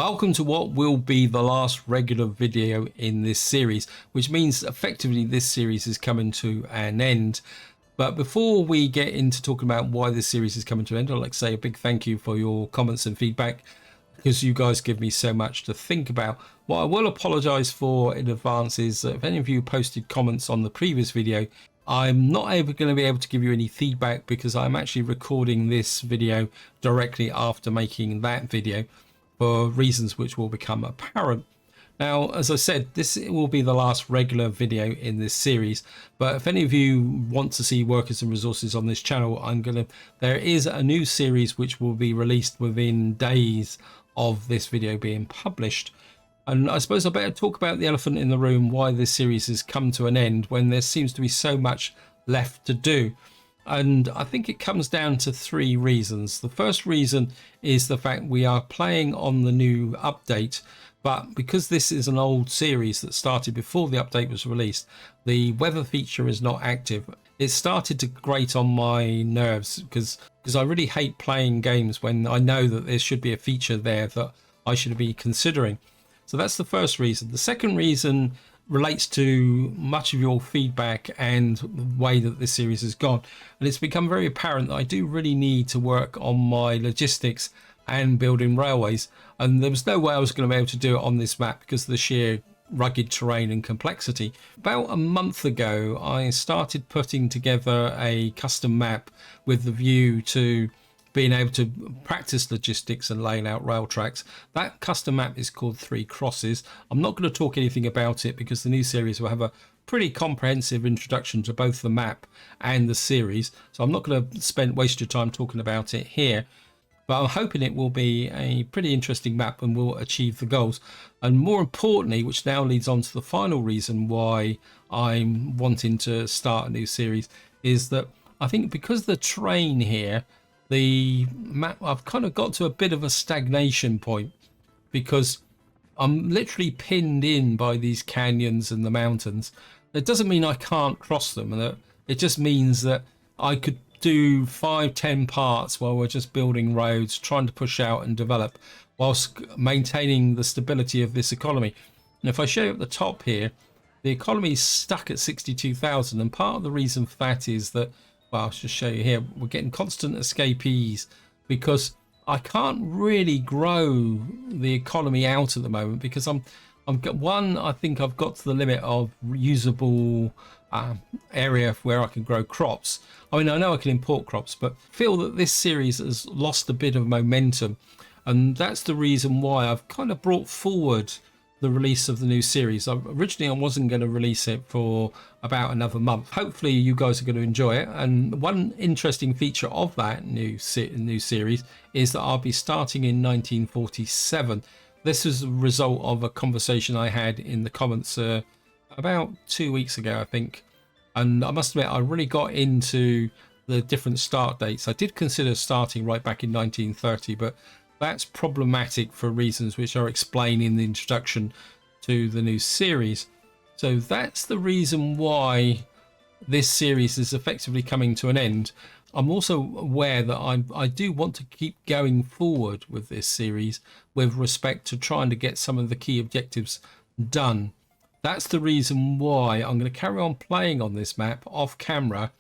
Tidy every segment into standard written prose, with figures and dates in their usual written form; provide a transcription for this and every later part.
Welcome to what will be the last regular video in this series, which means effectively this series is coming to an end. But before we get into talking about why this series is coming to an end, I'd like to say a big thank you for your comments and feedback, because you guys give me so much to think about. What I will apologise for in advance is that if any of you posted comments on the previous video, I'm not going to be able to give you any feedback because I'm actually recording this video directly after making that video, for reasons which will become apparent. Now, as I said, this will be the last regular video in this series, but if any of you want to see workers and resources on this channel, there is a new series which will be released within days of this video being published. And I suppose I better talk about the elephant in the room, why this series has come to an end when there seems to be so much left to do. And I think it comes down to three reasons. The first reason is the fact we are playing on the new update, but because this is an old series that started before the update was released, the weather feature is not active. It started to grate on my nerves because I really hate playing games when I know that there should be a feature there that I should be considering. So that's the first reason. The second reason relates to much of your feedback and the way that this series has gone, and it's become very apparent that I do really need to work on my logistics and building railways, and there was no way I was going to be able to do it on this map because of the sheer rugged terrain and complexity. About a month ago I started putting together a custom map with the view to being able to practice logistics and laying out rail tracks. That custom map is called Three Crosses. I'm not going to talk anything about it because the new series will have a pretty comprehensive introduction to both the map and the series, so I'm not going to waste your time talking about it here. But I'm hoping it will be a pretty interesting map and will achieve the goals. And more importantly, which now leads on to the final reason why I'm wanting to start a new series, is that I think because the terrain here, the map, I've kind of got to a bit of a stagnation point because I'm literally pinned in by these canyons and the mountains. It doesn't mean I can't cross them, and it just means that I could do 5-10 parts while we're just building roads, trying to push out and develop whilst maintaining the stability of this economy. And if I show you at the top here, the economy is stuck at 62,000, and part of the reason for that is that, well, I'll just show you here, we're getting constant escapees because I can't really grow the economy out at the moment because I think I've got to the limit of usable area where I can grow crops. I mean, I know I can import crops, but feel that this series has lost a bit of momentum, and that's the reason why I've kind of brought forward the release of the new series. Originally I wasn't going to release it for about another month. Hopefully you guys are going to enjoy it, and one interesting feature of that new series is that I'll be starting in 1947. This is a result of a conversation I had in the comments about 2 weeks ago, I think, and I must admit I really got into the different start dates. I did consider starting right back in 1930, but that's problematic for reasons which are explained in the introduction to the new series. So that's the reason why this series is effectively coming to an end. I'm also aware that I do want to keep going forward with this series with respect to trying to get some of the key objectives done. That's the reason why I'm going to carry on playing on this map off camera,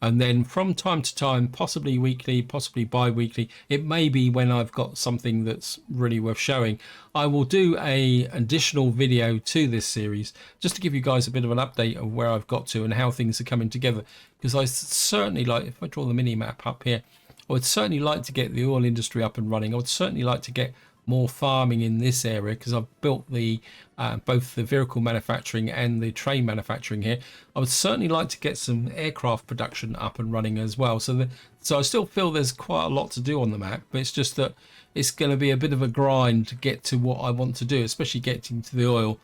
and then from time to time, possibly weekly, possibly bi-weekly, it may be when I've got something that's really worth showing, I will do an additional video to this series just to give you guys a bit of an update of where I've got to and how things are coming together. Because I certainly like, if I draw the mini map up here, I would certainly like to get the oil industry up and running. I would certainly like to get more farming in this area because I've built the both the vehicle manufacturing and the train manufacturing here. I would certainly like to get some aircraft production up and running as well. So I still feel there's quite a lot to do on the map, but it's just that it's going to be a bit of a grind to get to what I want to do, especially getting to the oil,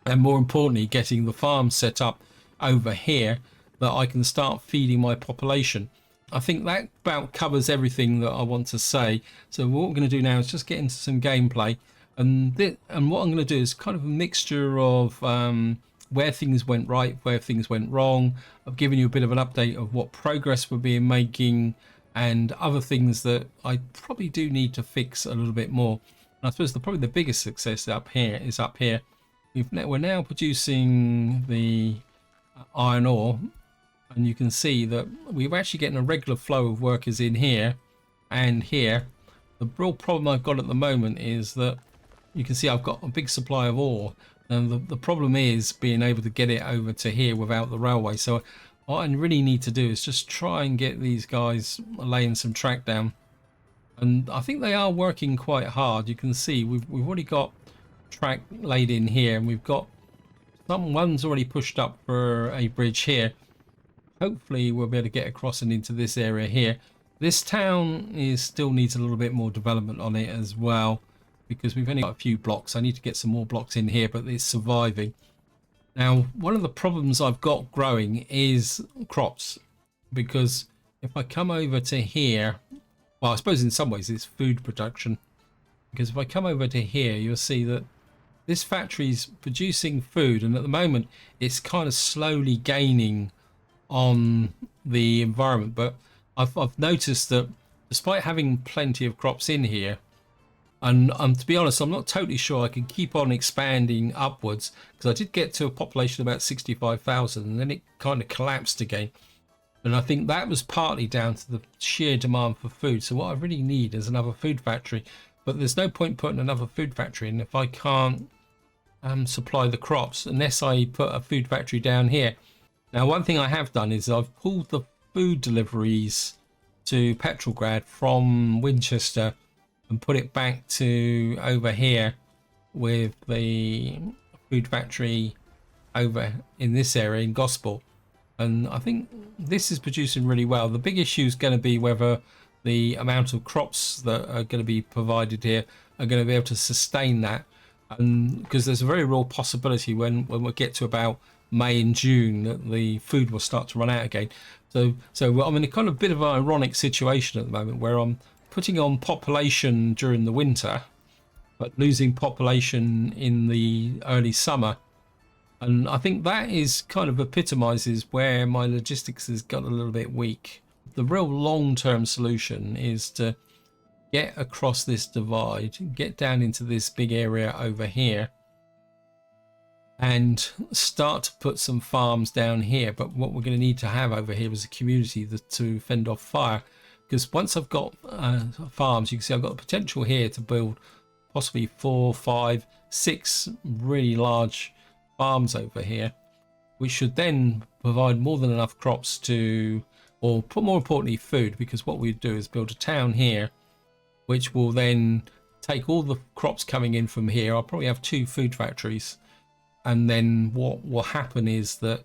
and more importantly getting the farm set up over here that I can start feeding my population. I think that about covers everything that I want to say. So what we're going to do now is just get into some gameplay, and what I'm going to do is kind of a mixture of where things went right, where things went wrong. I've given you a bit of an update of what progress we're being making and other things that I probably do need to fix a little bit more. And I suppose probably the biggest success up here is up here. We're now producing the iron ore, and you can see that we're actually getting a regular flow of workers in here and here. The real problem I've got at the moment is that you can see I've got a big supply of ore, and the problem is being able to get it over to here without the railway. So what I really need to do is just try and get these guys laying some track down, and I think they are working quite hard. You can see we've already got track laid in here, and we've got one's already pushed up for a bridge here. Hopefully we'll be able to get across and into this area here. This town still needs a little bit more development on it as well, because we've only got a few blocks. I need to get some more blocks in here, but it's surviving. Now, one of the problems I've got growing is crops, because if I come over to here, well, I suppose in some ways it's food production, because if I come over to here, you'll see that this factory's producing food, and at the moment it's kind of slowly gaining on the environment. But I've noticed that despite having plenty of crops in here, and to be honest, I'm not totally sure I can keep on expanding upwards, because I did get to a population of about 65,000 and then it kind of collapsed again. And I think that was partly down to the sheer demand for food. So what I really need is another food factory, but there's no point putting another food factory in if I can't supply the crops, unless I put a food factory down here. Now, one thing I have done is I've pulled the food deliveries to Petrograd from Winchester and put it back to over here with the food factory over in this area in Gospel. And I think this is producing really well. The big issue is going to be whether the amount of crops that are going to be provided here are going to be able to sustain that. And because there's a very real possibility when we get to about May and June that the food will start to run out again. So I'm in a kind of bit of an ironic situation at the moment where I'm putting on population during the winter, but losing population in the early summer. And I think that is kind of epitomizes where my logistics has got a little bit weak. The real long-term solution is to get across this divide, get down into this big area over here, and start to put some farms down here. But what we're going to need to have over here is a community to fend off fire, because once I've got farms, you can see I've got the potential here to build possibly 4, 5, 6 really large farms over here, which should then provide more than enough crops to, or more importantly food, because what we do is build a town here which will then take all the crops coming in from here. I'll probably have 2 food factories, and then what will happen is that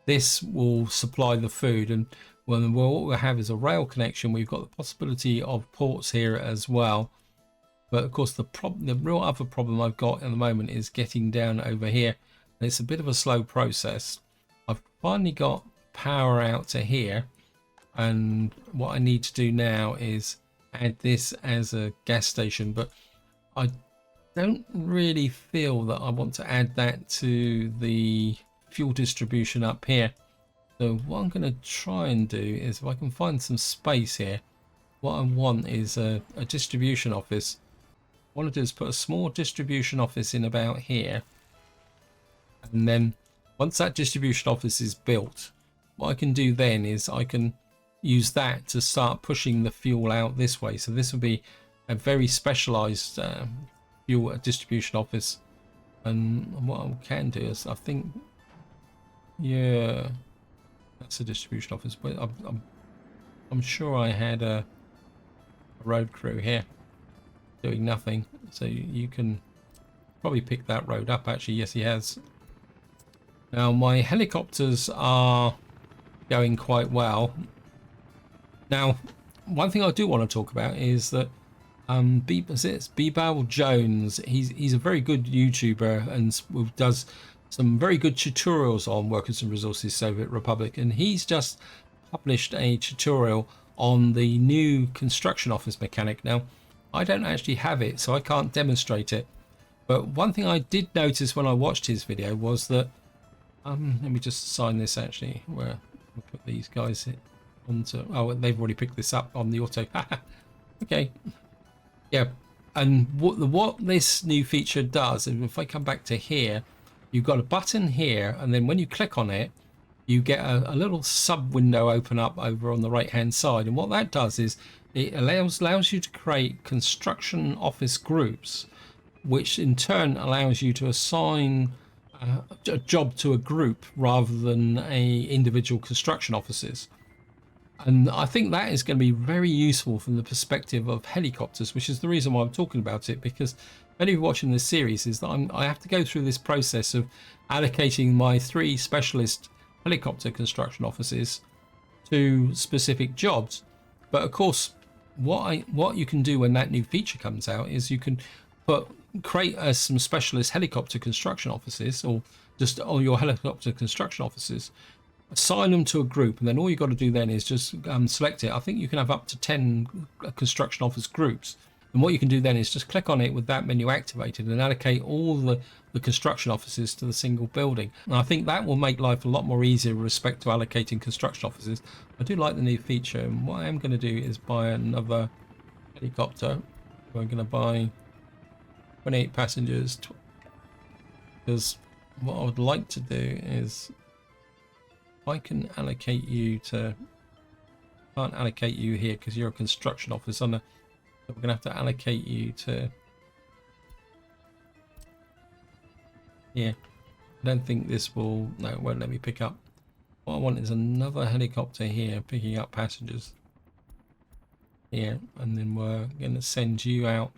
this will supply the food, and what we'll have is a rail connection. We've got the possibility of ports here as well, but of course the real other problem I've got at the moment is getting down over here, and it's a bit of a slow process. I've finally got power out to here, and what I need to do now is add this as a gas station, but I don't really feel that I want to add that to the fuel distribution up here. So what I'm going to try and do is, if I can find some space here, what I want is a distribution office. What I want to do is put a small distribution office in about here, and then once that distribution office is built, what I can do then is I can use that to start pushing the fuel out this way. So this will be a very specialized fuel distribution office. And what I can do is, I think, yeah, that's a distribution office, but I'm sure I had a road crew here doing nothing, so you can probably pick that road up. Actually, yes, he has. Now my helicopters are going quite well. Now, one thing I do want to talk about is that Bebal Jones, he's a very good YouTuber and does some very good tutorials on Workers and Resources Soviet Republic, and he's just published a tutorial on the new construction office mechanic. Now, I don't actually have it, so I can't demonstrate it, but one thing I did notice when I watched his video was that let me just assign this actually, where we'll put these guys onto, oh, they've already picked this up on the auto. Okay, yeah, And what this new feature does, and if I come back to here, you've got a button here, and then when you click on it, you get a little sub window open up over on the right hand side. And what that does is it allows you to create construction office groups, which in turn allows you to assign a job to a group rather than a individual construction offices. And I think that is going to be very useful from the perspective of helicopters, which is the reason why I'm talking about it, because any of you watching this series is that I have to go through this process of allocating my 3 specialist helicopter construction offices to specific jobs. But of course, what you can do when that new feature comes out is you can create some specialist helicopter construction offices, or just all your helicopter construction offices, assign them to a group, and then all you got to do then is just select it. I think you can have up to 10 construction office groups, and what you can do then is just click on it with that menu activated and allocate all the construction offices to the single building. And I think that will make life a lot more easier with respect to allocating construction offices. I do like the new feature, and what I am going to do is buy another helicopter. I'm going to buy 28 passengers, because what I would like to do is, I can allocate you to, can't allocate you here because you're a construction officer. So we're going to have to allocate you to here. I don't think this will, no, it won't let me pick up. What I want is another helicopter here picking up passengers here, and then we're going to send you out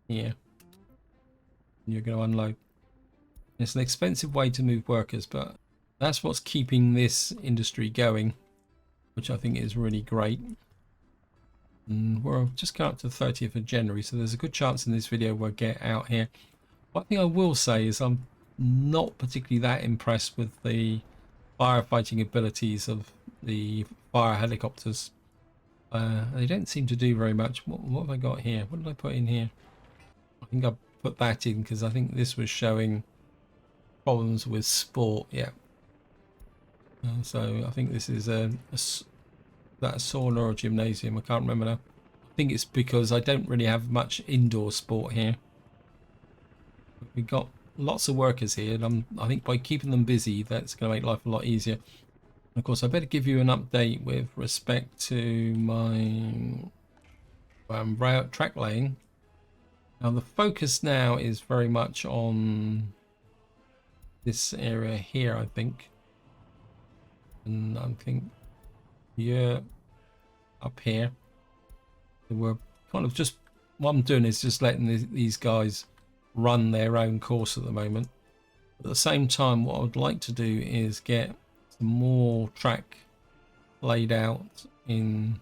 here, and you're going to unload. It's an expensive way to move workers, but that's what's keeping this industry going, which I think is really great. And we're just coming up to the 30th of January, so there's a good chance in this video we'll get out here. One thing I will say is I'm not particularly that impressed with the firefighting abilities of the fire helicopters. They don't seem to do very much. What have I got here? What did I put in here? I think I put that in because I think this was showing problems with sport. Yeah. So I think this is a sauna or a gymnasium. I can't remember now. I think it's because I don't really have much indoor sport here. We've got lots of workers here, and I think by keeping them busy, that's going to make life a lot easier. And of course, I better give you an update with respect to my track laying. Now the focus now is very much on this area here, I think, and I think yeah, up here. So we're kind of just, what I'm doing is just letting these guys run their own course at the moment. At the same time, what I would like to do is get some more track laid out in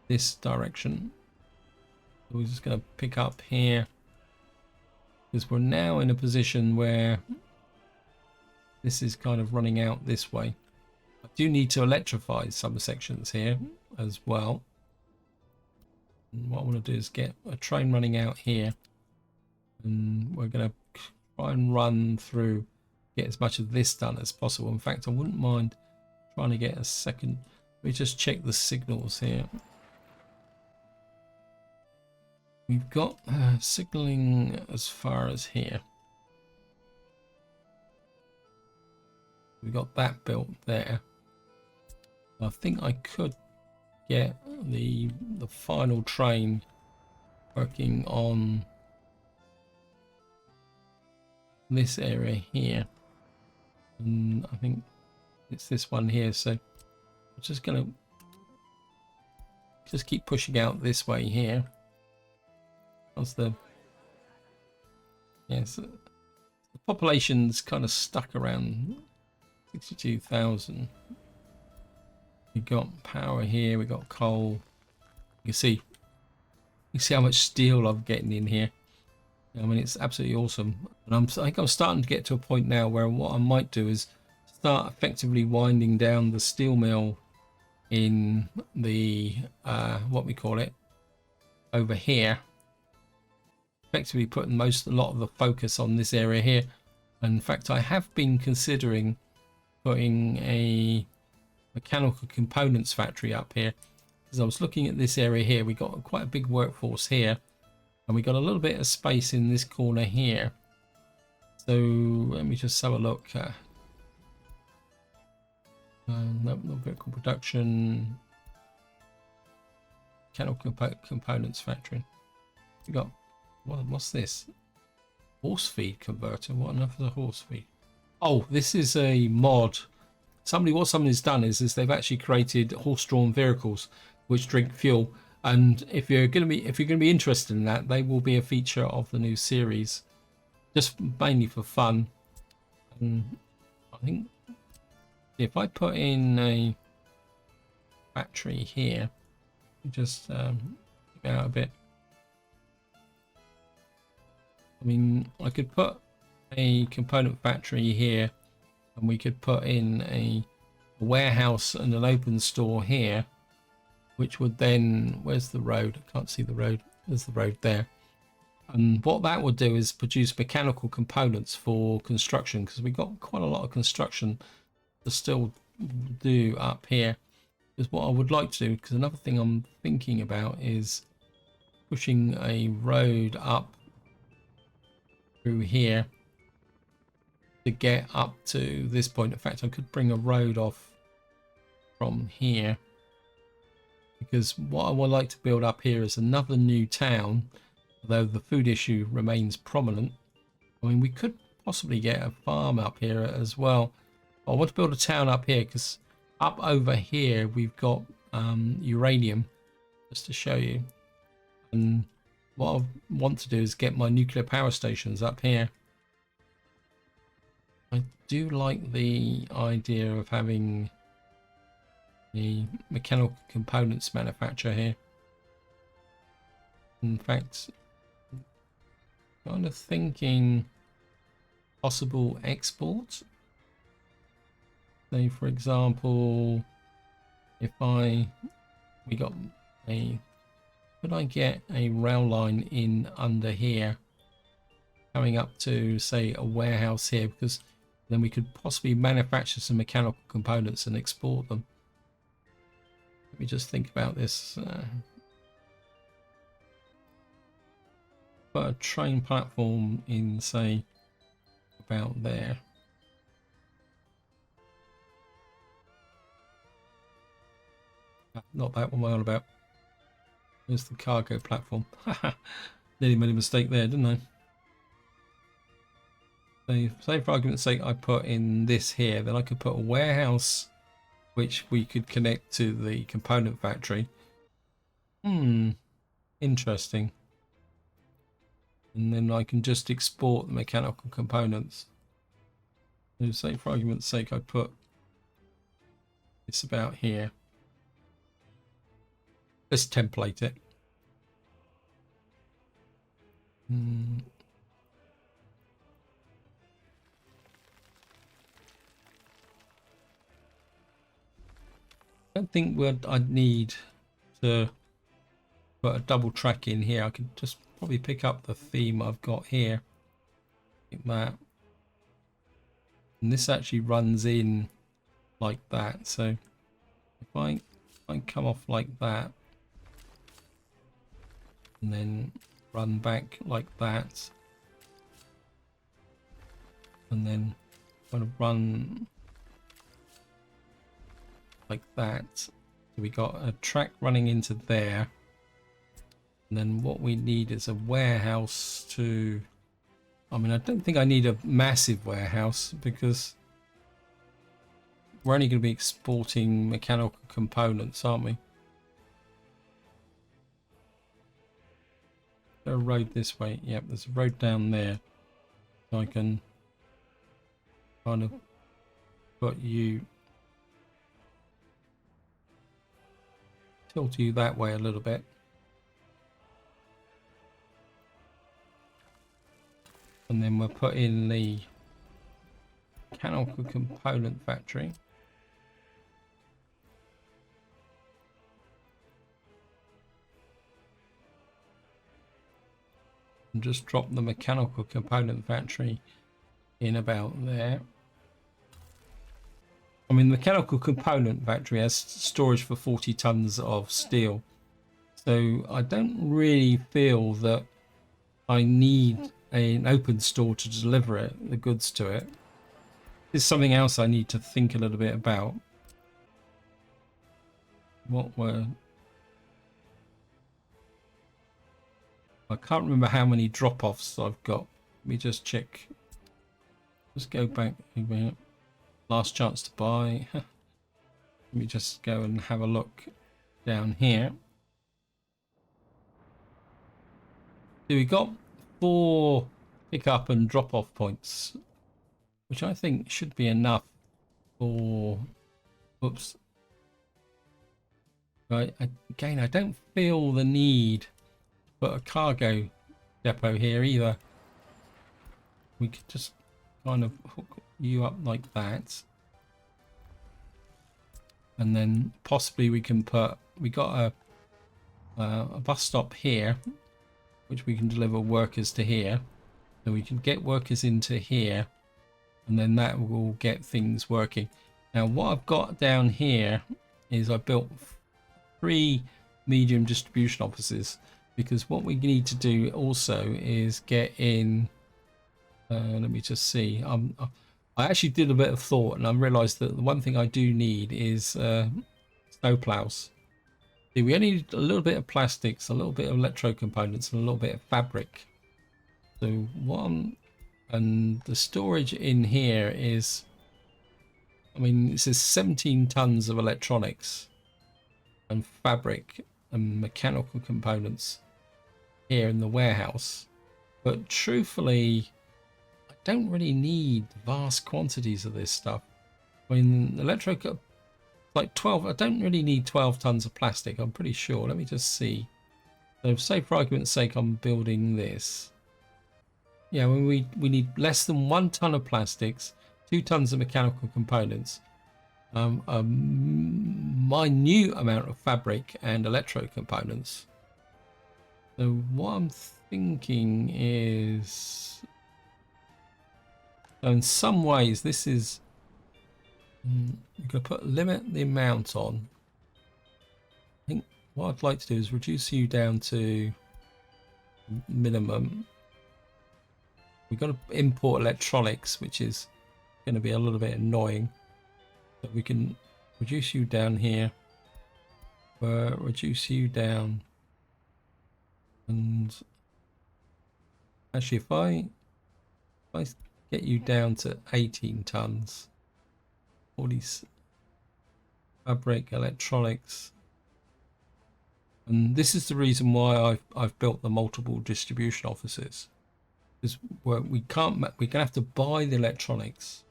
this direction. So we're just going to pick up here, because we're now in a position where this is kind of running out this way. I do need to electrify some sections here as well. And what I want to do is get a train running out here, and we're going to try and run through, get as much of this done as possible. In fact, I wouldn't mind trying to get a second. Let me just check the signals here. We've got signaling as far as here. We've got that built there. I think I could get the final train working on this area here, and I think it's this one here. So I'm just gonna just keep pushing out this way here. That's the the population's kind of stuck around 62,000. We got power here, we got coal. You can see how much steel I'm getting in here. I mean, it's absolutely awesome. And I think I'm starting to get to a point now where what I might do is start effectively winding down the steel mill in the what we call it over here. Effectively putting a lot of the focus on this area here. And in fact, I have been considering putting a mechanical components factory up here. As I was looking at this area here, we got quite a big workforce here, and we got a little bit of space in this corner here. So let me just have a look. No, not vehicle production. Mechanical components factory. We got what's this? Horse feed converter. What on earth is a horse feed? Oh, this is a mod. What somebody's done is they've actually created horse-drawn vehicles which drink fuel. And if you're going to be interested in that, they will be a feature of the new series, just mainly for fun. And I think if I put in a battery here, just out a bit. I mean, I could put a component factory here, and we could put in a warehouse and an open store here, which would then, where's the road? I can't see the road. There's the road there. And what that would do is produce mechanical components for construction, because we've got quite a lot of construction to still do up here. Because what I would like to do, because another thing I'm thinking about is pushing a road up through here to get up to this point. In fact, I could bring a road off from here, because what I would like to build up here is another new town, although the food issue remains prominent. I mean, we could possibly get a farm up here as well. I want to build a town up here because up over here we've got uranium, just to show you. And what I want to do is get my nuclear power stations up here. I do like the idea of having the mechanical components manufacturer here. In fact, kind of thinking possible export. Say, for example, if we got a, could I get a rail line in under here, coming up to, say, a warehouse here, because then we could possibly manufacture some mechanical components and export them. Let me just think about this. Put a train platform in, say, about there. Not that one I'm on about. There's the cargo platform. Nearly made a mistake there, didn't I? So, say for argument's sake, I put in this here, then I could put a warehouse which we could connect to the component factory. Interesting. And then I can just export the mechanical components. So say for argument's sake, I put this about here. Let's template it. I don't think I'd need to put a double track in here. I could just probably pick up the theme I've got here, like that, and this actually runs in like that. So if I come off like that and then run back like that, and then kind of run like that, so we got a track running into there. And then what we need is a warehouse to, I mean, I don't think I need a massive warehouse because we're only going to be exporting mechanical components, aren't we? There's a road this way. Yep, there's a road down there. So I can kind of put you, tilt you that way a little bit. And then we'll put in the mechanical component factory. And just drop the mechanical component factory in about there. I mean, the mechanical component factory has storage for 40 tons of steel. So I don't really feel that I need an open store to deliver it, the goods to it. There's something else I need to think a little bit about. I can't remember how many drop-offs I've got. Let me just check. Let's go back. Last chance to buy. Let me just go and have a look down here. So we got 4 pick-up and drop-off points, which I think should be enough for... Oops. Right, again, I don't feel the need to put a cargo depot here either. We could just kind of hook you up like that. And then possibly we can put... We got a bus stop here, which we can deliver workers to here. So we can get workers into here, and then that will get things working. Now what I've got down here is I built 3 medium distribution offices, because what we need to do also is get in, let me just see, I actually did a bit of thought and I realized that the one thing I do need is snow plows. See, we only need a little bit of plastics, a little bit of electro components, and a little bit of fabric. So and the storage in here is, I mean, it says 17 tons of electronics and fabric and mechanical components here in the warehouse. But truthfully, I don't really need vast quantities of this stuff. I mean, like 12, I don't really need 12 tons of plastic, I'm pretty sure. Let me just see. So say for argument's sake, I'm building this. Yeah, we need less than 1 ton of plastics, 2 tons of mechanical components, a minute amount of fabric and electro components. So what I'm thinking is, in some ways this is, you're going to limit the amount on. I think what I'd like to do is reduce you down to minimum. We've got to import electronics, which is going to be a little bit annoying. But we can reduce you down here, reduce you down, and actually if I get you down to 18 tons, all these fabric, electronics, and this is the reason why I've built the multiple distribution offices. Is where we're gonna have to buy the electronics,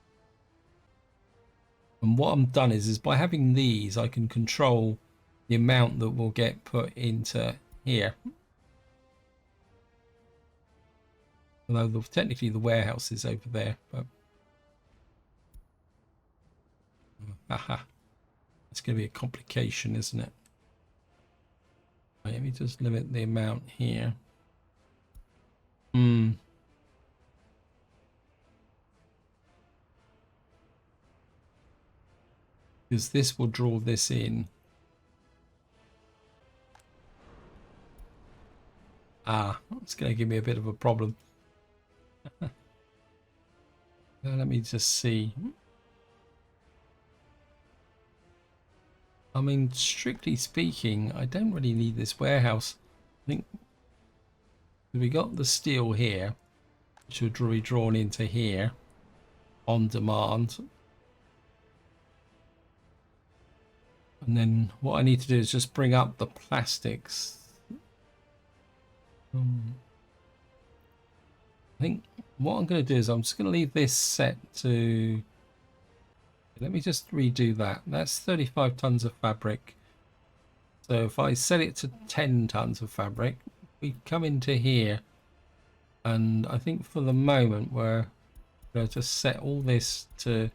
and what I'm done is by having these I can control the amount that will get put into here, although technically the warehouse is over there, but haha, it's going to be a complication, isn't it? Right, let me just limit the amount here. Because this will draw this in. It's going to give me a bit of a problem. Let me just see. I mean, strictly speaking, I don't really need this warehouse. I think we got the steel here, which will be drawn into here on demand. And then what I need to do is just bring up the plastics. I think what I'm going to do is I'm just going to leave this set to... Let me just redo that. That's 35 tons of fabric. So if I set it to 10 tons of fabric, we come into here. And I think for the moment we're going to just set all this to...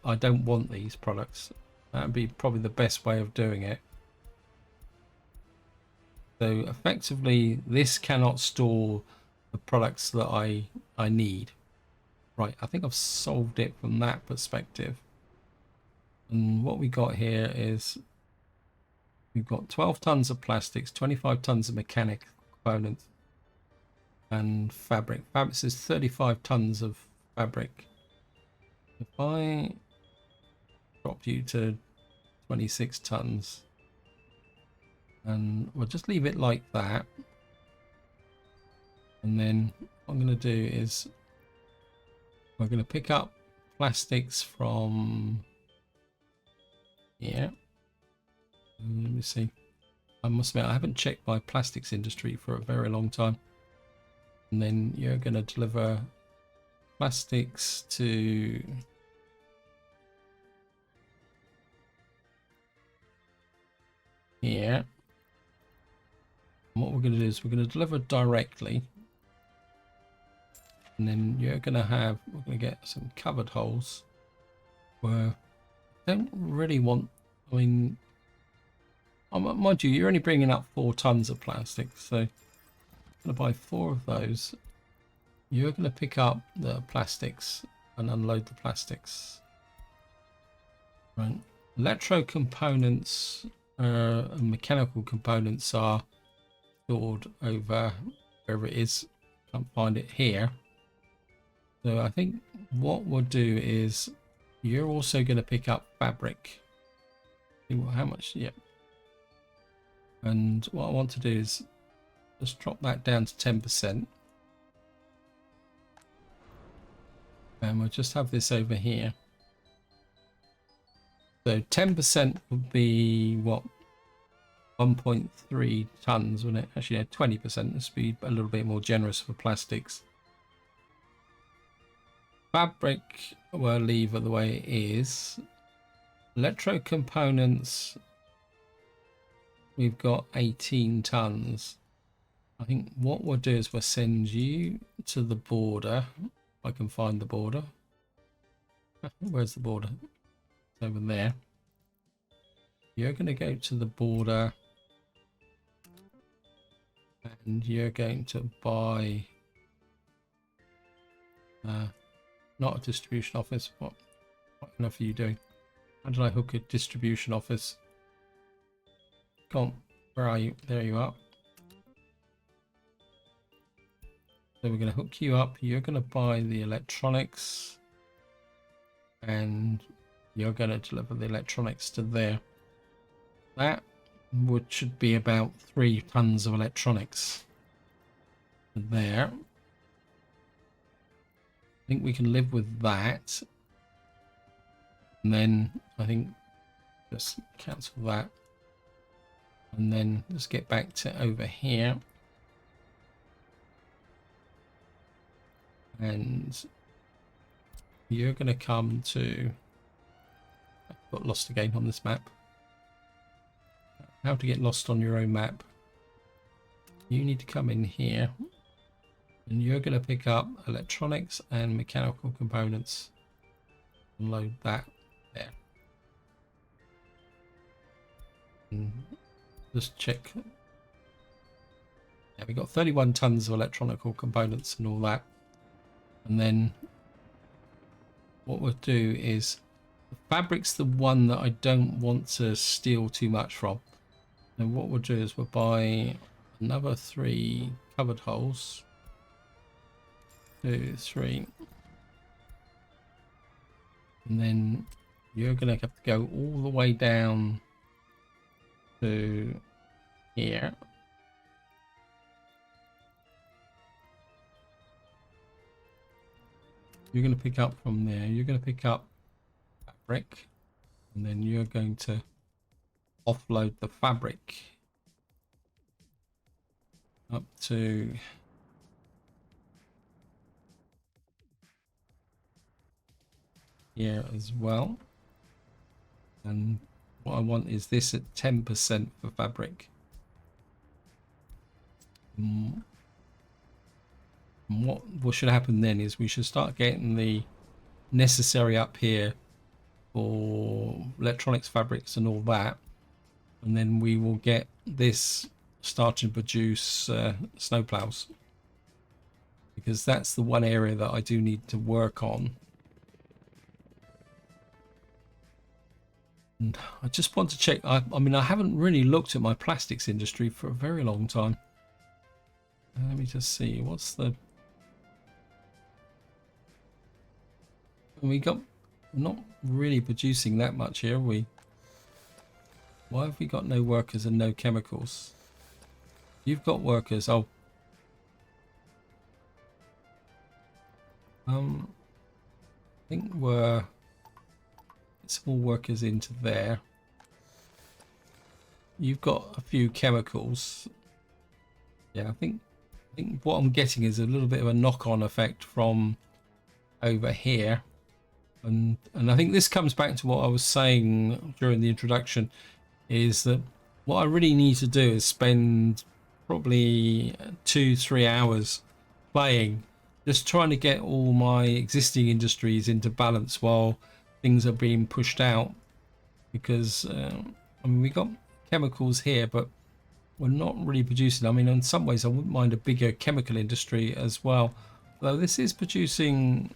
I don't want these products. That would be probably the best way of doing it. So effectively, this cannot store the products that I need. Right, I think I've solved it from that perspective. And what we got here is we've got 12 tons of plastics, 25 tons of mechanic components, and fabric. Fabric says 35 tons of fabric. If I drop you to 26 tons, and we'll just leave it like that. And then what I'm going to do is we're going to pick up plastics from here. Let me see. I must admit, I haven't checked my plastics industry for a very long time. And then you're going to deliver plastics to here. And what we're going to do is we're going to deliver directly. And then you're going to have, we're going to get some covered holes where I don't really want, I mean, mind you, you're only bringing up 4 tons of plastic, so I'm going to buy 4 of those. You're going to pick up the plastics and unload the plastics. Right. Electro components and mechanical components are stored over wherever it is. Can't find it here. So I think what we'll do is you're also going to pick up fabric. See how much? Yep. And what I want to do is just drop that down to 10%. And we'll just have this over here. So 10% would be what? 1.3 tons, wouldn't it? Actually, no, 20%. Let's be a little bit more generous for plastics. Fabric we'll leave it the way it is. Electro components, we've got 18 tons. I think what we'll do is we'll send you to the border. If I can find the border. Where's the border? It's over there. You're going to go to the border and you're going to buy not a distribution office. What enough are you doing? How did I hook a distribution office? Come on, where are you? There you are. So we're going to hook you up. You're going to buy the electronics and you're going to deliver the electronics to there. That should be about 3 tons of electronics there. I think we can live with that. And then I think just cancel that. And then let's get back to over here. And you're going to come to... I got lost again on this map. How to get lost on your own map. You need to come in here. And you're going to pick up electronics and mechanical components. And load that there. And just check. Yeah, we got 31 tons of electronical components and all that. And then what we'll do is the fabric's the one that I don't want to steal too much from. And what we'll do is we'll buy another 3 covered holes. 2, 3. And then you're going to have to go all the way down to here. You're going to pick up from there. You're going to pick up fabric. And then you're going to offload the fabric up to here as well. And what I want is this at 10% for fabric. And what should happen then is we should start getting the necessary up here for electronics, fabrics and all that. And then we will get this start to produce snowplows, because that's the one area that I do need to work on. And I just want to check. I mean, I haven't really looked at my plastics industry for a very long time. Let me just see. What's the... We got... We're not really producing that much here, are we? Why have we got no workers and no chemicals? You've got workers. Oh. I think we're... Get some more workers into there. You've got a few chemicals. Yeah, I think what I'm getting is a little bit of a knock-on effect from over here. And I think this comes back to what I was saying during the introduction, is that what I really need to do is spend probably 2-3 hours playing, just trying to get all my existing industries into balance while things are being pushed out. Because I mean, we got chemicals here, but we're not really producing. I mean, in some ways I wouldn't mind a bigger chemical industry as well, though this is producing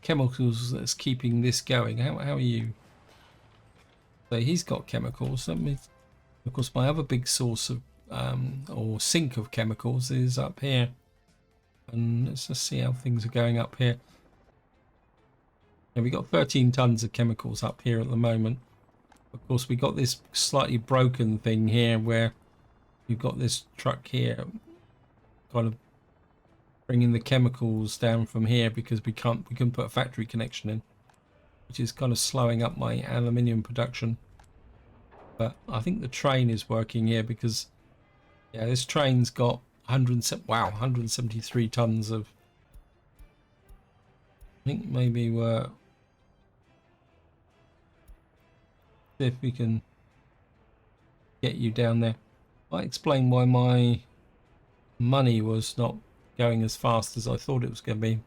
chemicals that's keeping this going. How are you? So he's got chemicals. Let me... Of course, my other big source of or sink of chemicals is up here, and let's just see how things are going up here. And we got 13 tons of chemicals up here at the moment. Of course, we got this slightly broken thing here where you've got this truck here kind of bringing the chemicals down from here because we can put a factory connection in, which is kind of slowing up my aluminium production. But I think the train is working here because, yeah, this train's got 173 tons of... I think maybe we're... See if we can get you down there. Might explain why my money was not going as fast as I thought it was going to be,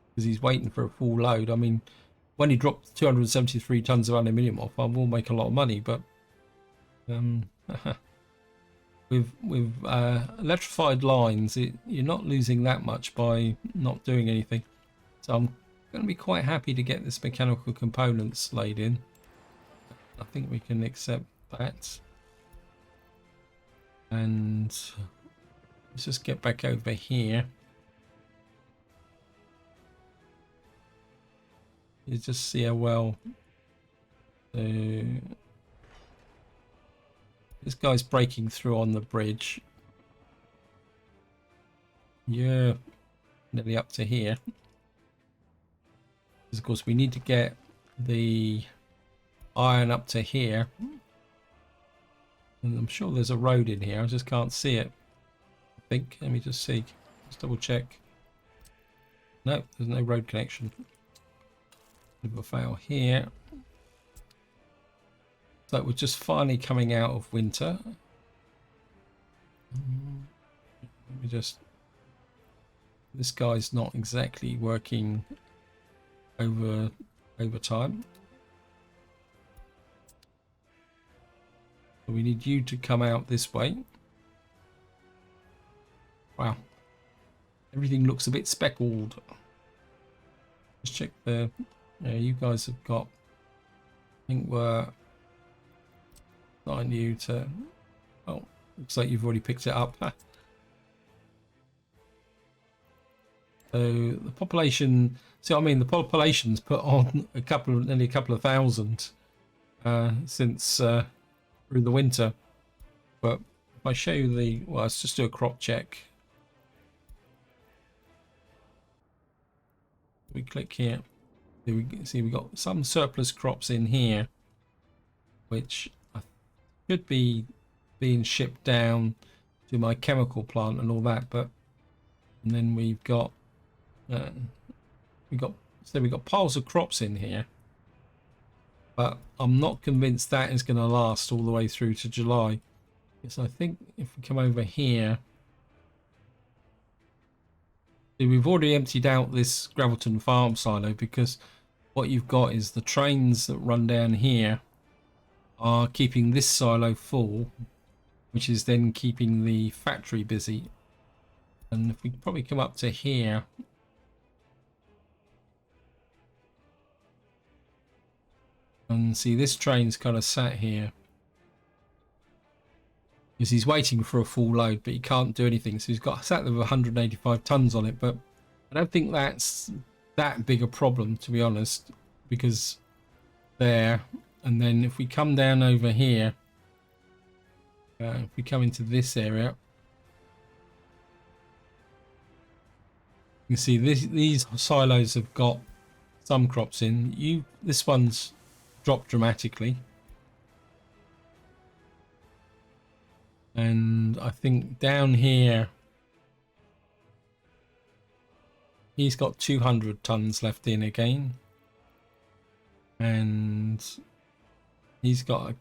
because he's waiting for a full load. I mean, when he dropped 273 tons of aluminium off, I will make a lot of money, but with electrified lines, you're not losing that much by not doing anything. So I'm going to be quite happy to get this mechanical components laid in. I think we can accept that. And let's just get back over here. You just see how well this guy's breaking through on the bridge. Yeah, nearly up to here. Because of course we need to get the iron up to here. And I'm sure there's a road in here. I just can't see it. I think. Let me just see. Just double check. No, there's no road connection. Bit of a fail here. So we're just finally coming out of winter. Let me just... This guy's not exactly working overtime. So we need you to come out this way. Wow. Everything looks a bit speckled. Let's check the... Yeah, you guys have got... I think we're... Assign you to... Oh, looks like you've already picked it up. So the population... See what I mean? The population's put on nearly a couple of thousand since through the winter. But if I show you the... Well, let's just do a crop check. We click here. We see we got some surplus crops in here, which should be being shipped down to my chemical plant and all that. But and then we've got we got piles of crops in here, but I'm not convinced that is going to last all the way through to July. Because I think if we come over here, we've already emptied out this Gravelton farm silo, because what you've got is the trains that run down here are keeping this silo full, which is then keeping the factory busy. And if we probably come up to here, And see, this train's kind of sat here because he's waiting for a full load, but he can't do anything. So he's got sat there with 185 tons on it, but I don't think that's that big a problem, to be honest, because there. And then if we come down over here, if we come into this area, you can see these silos have got some crops in. This one's dropped dramatically, and I think down here he's got 200 tons left in again, and he's got a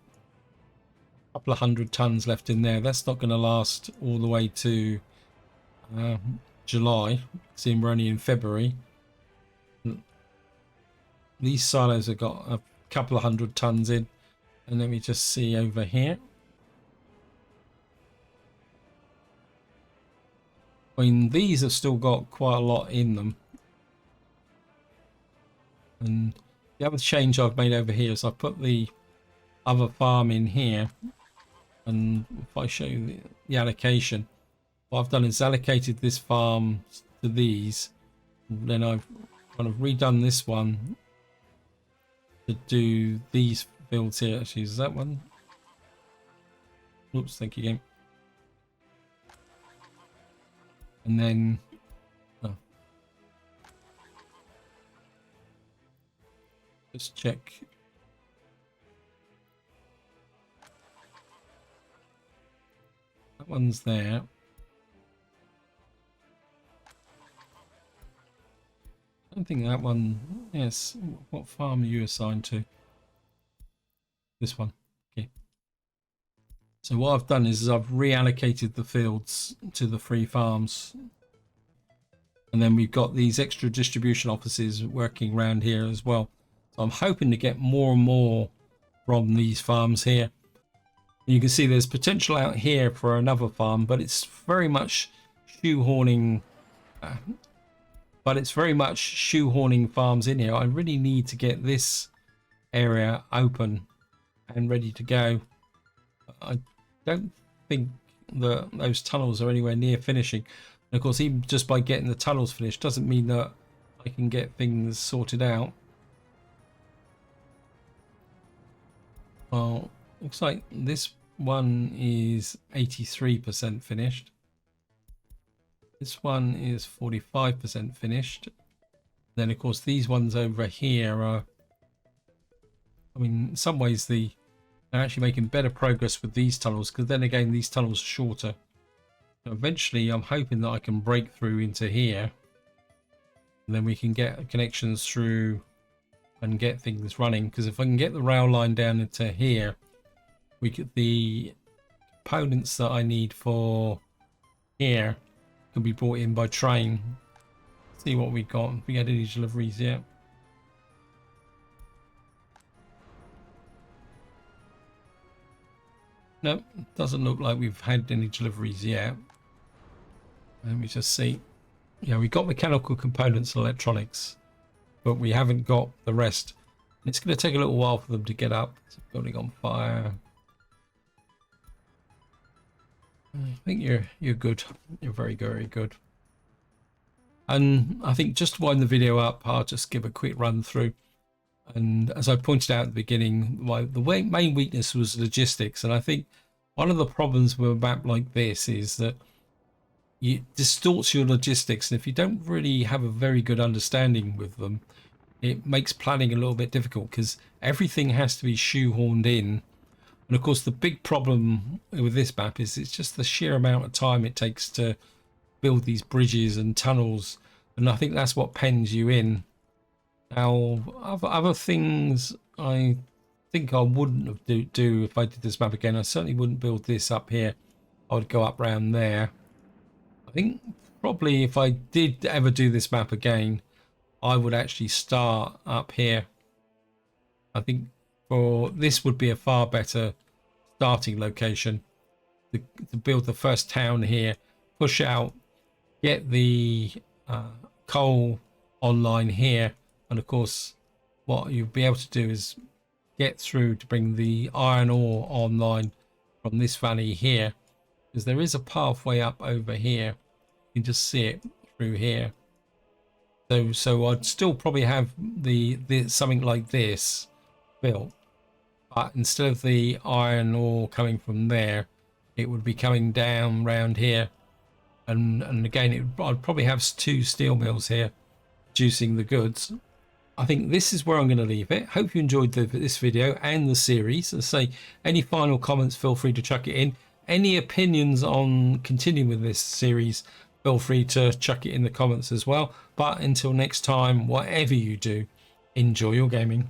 couple of 100 tons left in there. That's not going to last all the way to July, seeing we're only in February. These silos have got a couple of 100 tons in, and let me just see over here. I mean, these have still got quite a lot in them. And the other change I've made over here is I put the other farm in here, and if I show you the allocation, what I've done is allocated this farm to these, then I've kind of redone this one to do these fields here. Actually, is that one? Oops, thank you game. And then just check. That one's there. I don't think that one. Yes. What farm are you assigned to? This one. Okay. So what I've done is I've reallocated the fields to the 3 farms. And then we've got these extra distribution offices working around here as well. So I'm hoping to get more and more from these farms here. And you can see there's potential out here for another farm, but it's very much shoehorning. Farms in here. I really need to get this area open and ready to go. I don't think that those tunnels are anywhere near finishing. And of course, even just by getting the tunnels finished doesn't mean that I can get things sorted out. Well, looks like this one is 83% finished. This one is 45% finished. Then of course these ones over here are, I mean, in some ways they're actually making better progress with these tunnels, because then again these tunnels are shorter. So eventually I'm hoping that I can break through into here, and then we can get connections through and get things running. Because if I can get the rail line down into here, we get the components that I need for here can be brought in by train. See what we got. If we had any deliveries yet. Nope, doesn't look like we've had any deliveries yet. Let me just see. Yeah, we got mechanical components and electronics, but we haven't got the rest. It's going to take a little while for them to get up. It's building on fire. I think you're good. You're very, very good. And I think just to wind the video up, I'll just give a quick run through. And as I pointed out at the beginning, the main weakness was logistics. And I think one of the problems with a map like this is that it distorts your logistics. And if you don't really have a very good understanding with them, it makes planning a little bit difficult, because everything has to be shoehorned in. And of course, the big problem with this map is it's just the sheer amount of time it takes to build these bridges and tunnels. And I think that's what pens you in. Now, other things I think I wouldn't have do if I did this map again. I certainly wouldn't build this up here. I would go up round there. I think probably if I did ever do this map again, I would actually start up here. I think for this would be a far better starting location to build the first town here, push out, get the coal online here. And of course, what you'll be able to do is get through to bring the iron ore online from this valley here, because there is a pathway up over here. You can just see it through here. So I'd still probably have the something like this built, but instead of the iron ore coming from there, it would be coming down round here, and again I'd probably have 2 steel mills here producing the goods. I think this is where I'm going to leave it. Hope you enjoyed this video and the series. As I say, any final comments, feel free to chuck it in. Any opinions on continuing with this series, feel free to chuck it in the comments as well. But until next time, whatever you do, enjoy your gaming.